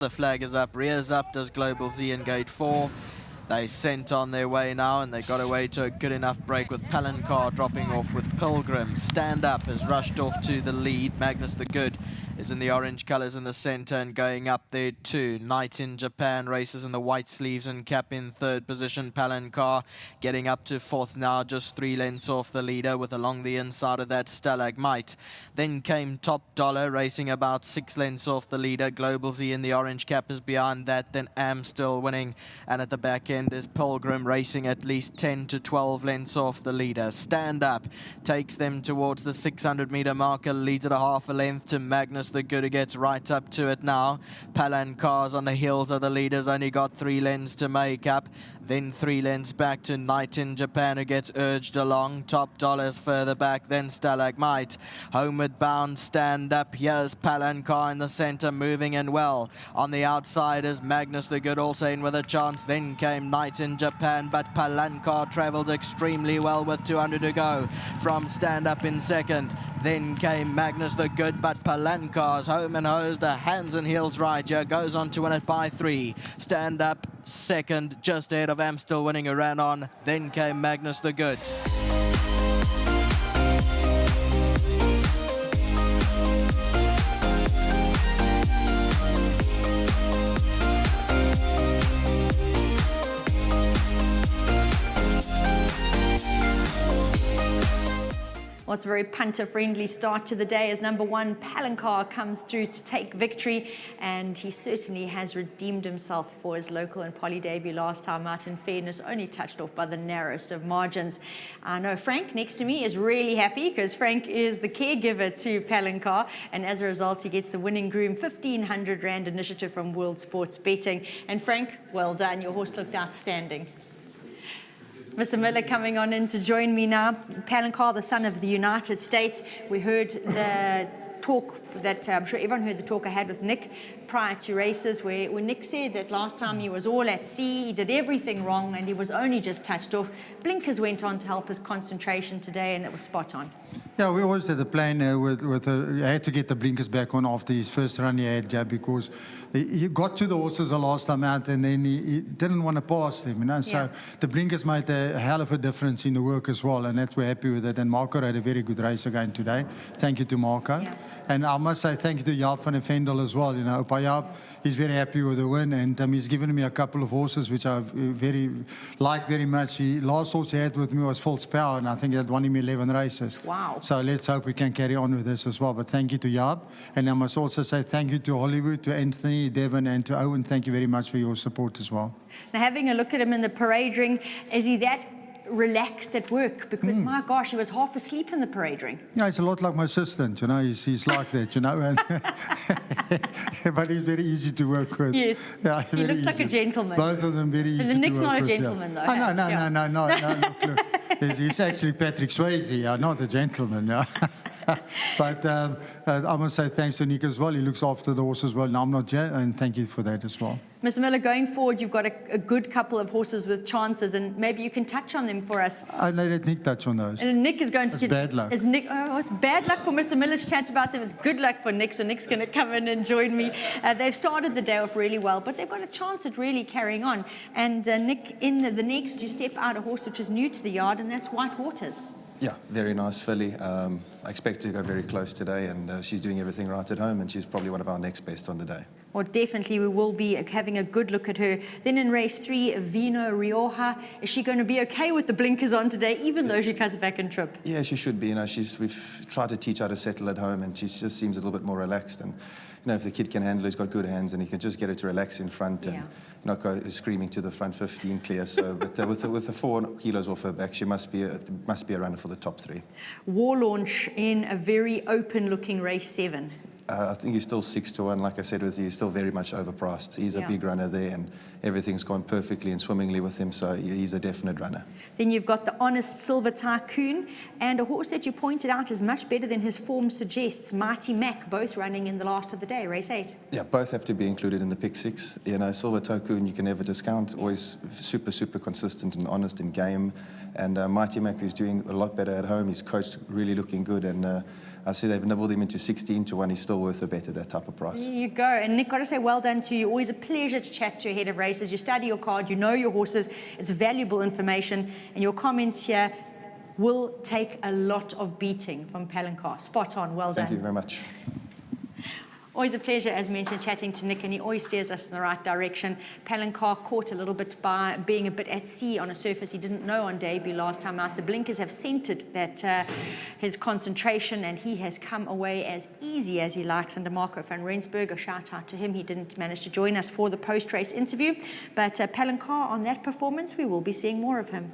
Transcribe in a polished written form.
The flag is up, rears up, does Global Z in gate 4. They sent on their way now, and they got away to a good enough break with PALANCAR dropping off with Pilgrim. Stand Up has rushed off to the lead. Magnus the Good is in the orange colours in the centre and going up there too. Night in Japan races in the white sleeves and cap in third position. PALANCAR getting up to fourth now, just 3 lengths off the leader with along the inside of that Stalagmite. Then came Top Dollar racing about 6 lengths off the leader. Global Z in the orange cap is behind that. Then Am still winning, and at the back end is Pilgrim racing at least 10 to 12 lengths off the leader. Stand Up takes them towards the 600-metre marker, leads at a half a length to Magnus the Good, who gets right up to it now. PALANCAR's on the heels of the leaders, only got 3 lengths to make up. Then 3 lengths back to Night in Japan, who gets urged along. Top Dollar's further back, then Stalagmite. Homeward bound, Stand Up. Here's PALANCAR in the centre, moving in well. On the outside is Magnus the Good, also in with a chance. Then came Night in Japan, but PALANCAR travelled extremely well with 200 to go from Stand Up in second. Then came Magnus the Good, but PALANCAR's home and hosed a hands and heels right here, goes on to win it by 3. Stand Up second, just ahead of Am still winning, who ran on. Then came Magnus the Good. Well, it's a very punter-friendly start to the day as number 1 PALANCAR comes through to take victory, and he certainly has redeemed himself for his local and poly debut last time out. In fairness, only touched off by the narrowest of margins. I know Frank next to me is really happy because Frank is the caregiver to PALANCAR, and as a result he gets the winning groom 1,500 Rand initiative from World Sports Betting. And Frank, well done, your horse looked outstanding. Mr. Miller coming on in to join me now. PALANCAR, the son of the United States. We heard the talk that I'm sure everyone heard the talk I had with Nick prior to races, where Nick said that last time he was all at sea, he did everything wrong, and he was only just touched off. Blinkers went on to help his concentration today, and it was spot on. Yeah, we always had a plan I had to get the blinkers back on after his first run he had, because he got to the horses the last time out, and then he didn't want to pass them, you know. So the blinkers made a hell of a difference in the work as well, and that's we're happy with it. And Marco had a very good race again today. Thank you to Marco. Yeah. And I must say thank you to Jaap van der Vendel as well. You know, Jaap, he's very happy with the win, and he's given me a couple of horses which I like very much. The last horse he had with me was False Power, and I think he had won him 11 races. Wow. So let's hope we can carry on with this as well. But thank you to Jaap. And I must also say thank you to Hollywood, to Anthony, Devon, and to Owen. Thank you very much for your support as well. Now, having a look at him in the parade ring, is he that relaxed at work? Because my gosh, he was half asleep in the parade ring. Yeah, it's a lot like my assistant, you know. He's like that, you know. And but he's very easy to work with. Yes. Yeah, he looks like a gentleman. Both of them very easy to work with. Nick's not a gentleman, though. Oh, no. Look, he's actually Patrick Swayze, not a gentleman. Yeah. But I must say thanks to Nick as well. He looks after the horses well. Now I'm not here, and thank you for that as well. Mr. Miller, going forward, you've got a good couple of horses with chances, and maybe you can touch on them for us. I let Nick touch on those. And Nick is going to get bad luck. It's bad luck for Mr. Miller to chat about them. It's good luck for Nick, so Nick's going to come in and join me. They've started the day off really well, but they've got a chance at really carrying on. And Nick, in the next, you step out a horse which is new to the yard, and that's White Waters. Yeah, very nice filly. I expect to go very close today, and she's doing everything right at home, and she's probably one of our next best on the day. Well, definitely we will be having a good look at her. Then in race 3, Vino Rioja. Is she going to be okay with the blinkers on today, even though she cuts back and trip? Yeah, she should be. You know, we've tried to teach her to settle at home, and she just seems a little bit more relaxed. And you know, if the kid can handle it, he's got good hands, and he can just get her to relax in front and not go screaming to the front 15 clear. So, but with the 4 kilos off her back, she must be a runner for the top 3. War Launch in a very open-looking race 7. I think he's still 6 to 1. Like I said with you, he's still very much overpriced. He's a big runner there, and everything's gone perfectly and swimmingly with him, so he's a definite runner. Then you've got the Honest Silver Tycoon, and a horse that you pointed out is much better than his form suggests, Mighty Mac, both running in the last of the day, race 8. Yeah, both have to be included in the pick 6. You know, Silver Tycoon you can never discount, always super consistent and honest in game. And Mighty Mac is doing a lot better at home. He's coached really looking good, and I see they've nibbled him into 16 to 1. He's still worth a bet at that type of price. There you go. And Nick, got to say well done to you. Always a pleasure to chat to you ahead of races. You study your card, you know your horses. It's valuable information. And your comments here will take a lot of beating from Palancar. Spot on. Well done. Thank you very much. Always a pleasure, as mentioned, chatting to Nick, and he always steers us in the right direction. Palancar caught a little bit by being a bit at sea on a surface he didn't know on debut last time out. The blinkers have centered that his concentration, and he has come away as easy as he likes under Marco van Rensburg. A shout out to him. He didn't manage to join us for the post-race interview, but Palancar, on that performance, we will be seeing more of him.